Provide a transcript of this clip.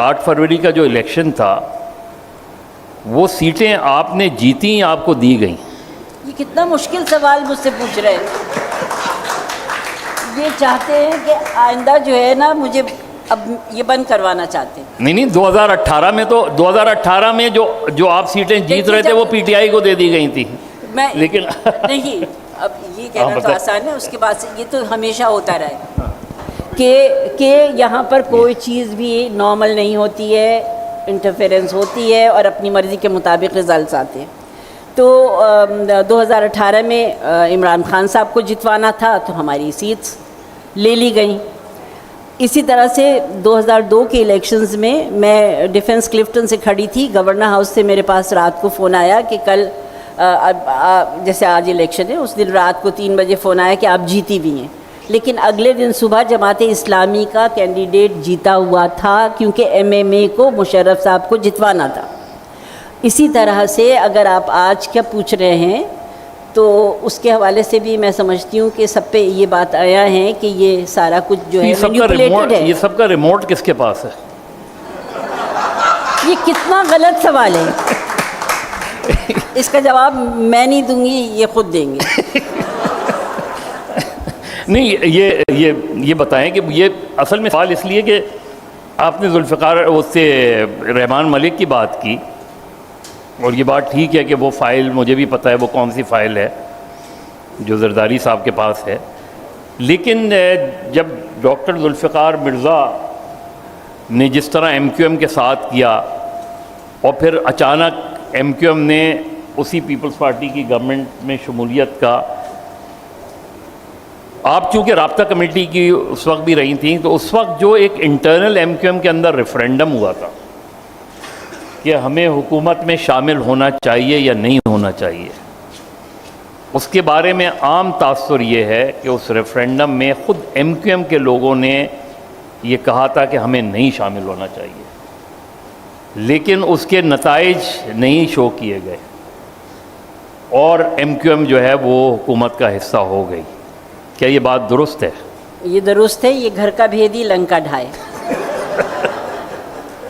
8 فروری کا جو الیکشن تھا وہ سیٹیں آپ نے جیتی آپ کو دی گئیں. یہ کتنا مشکل سوال مجھ سے پوچھ رہے ہیں. یہ چاہتے ہیں کہ آئندہ جو ہے نا مجھے اب یہ بند کروانا چاہتے ہیں. نہیں 2018 میں تو 2018 میں جو آپ سیٹیں جیت رہے تھے وہ پی ٹی آئی کو دے دی گئی تھی. میں لیکن نہیں، اب یہ کہنا تو آسان ہے، اس کے بعد سے یہ تو ہمیشہ ہوتا رہے کہ یہاں پر کوئی چیز بھی نارمل نہیں ہوتی ہے، انٹرفیرنس ہوتی ہے اور اپنی مرضی کے مطابق رزلٹس آتے ہیں. تو 2018 میں عمران خان صاحب کو جتوانا تھا تو ہماری سیٹس لے لی گئیں. اسی طرح سے 2002 کے الیکشنز میں ڈیفنس کلفٹن سے کھڑی تھی. گورنر ہاؤس سے میرے پاس رات کو فون آیا کہ کل جیسے آج الیکشن ہے، اس دن رات کو 3 بجے فون آیا کہ آپ جیتی بھی ہیں. لیکن اگلے دن صبح جماعت اسلامی کا کینڈیڈیٹ جیتا ہوا تھا کیونکہ ایم ایم اے کو مشرف صاحب کو جتوانا تھا. اسی طرح سے اگر آپ آج کیا پوچھ رہے ہیں تو اس کے حوالے سے بھی میں سمجھتی ہوں کہ سب پہ یہ بات آیا ہے کہ یہ سارا کچھ جو ہے مینیپولیٹڈ ہے. یہ سب کا ریموٹ کس کے پاس ہے؟ یہ کتنا غلط سوال ہے. اس کا جواب میں نہیں دوں گی، یہ خود دیں گے. نہیں یہ بتائیں کہ یہ اصل میں سوال اس لیے کہ آپ نے ذوالفقار اس سے رحمان ملک کی بات کی، اور یہ بات ٹھیک ہے کہ وہ فائل مجھے بھی پتہ ہے وہ کون سی فائل ہے جو زرداری صاحب کے پاس ہے. لیکن جب ڈاکٹر ذوالفقار مرزا نے جس طرح ایم کیو ایم کے ساتھ کیا اور پھر اچانک ایم کیو ایم نے اسی پیپلز پارٹی کی گورنمنٹ میں شمولیت کا، آپ چونکہ رابطہ کمیٹی کی اس وقت بھی رہی تھیں، تو اس وقت جو ایک انٹرنل ایم کیو ایم کے اندر ریفرینڈم ہوا تھا کہ ہمیں حکومت میں شامل ہونا چاہیے یا نہیں ہونا چاہیے، اس کے بارے میں عام تاثر یہ ہے کہ اس ریفرینڈم میں خود ایم کیو ایم کے لوگوں نے یہ کہا تھا کہ ہمیں نہیں شامل ہونا چاہیے، لیکن اس کے نتائج نہیں شو کیے گئے اور ایم کیو ایم جو ہے وہ حکومت کا حصہ ہو گئی. کیا یہ بات درست ہے؟ یہ درست ہے. یہ گھر کا بھیدی لنکا ڈھائے.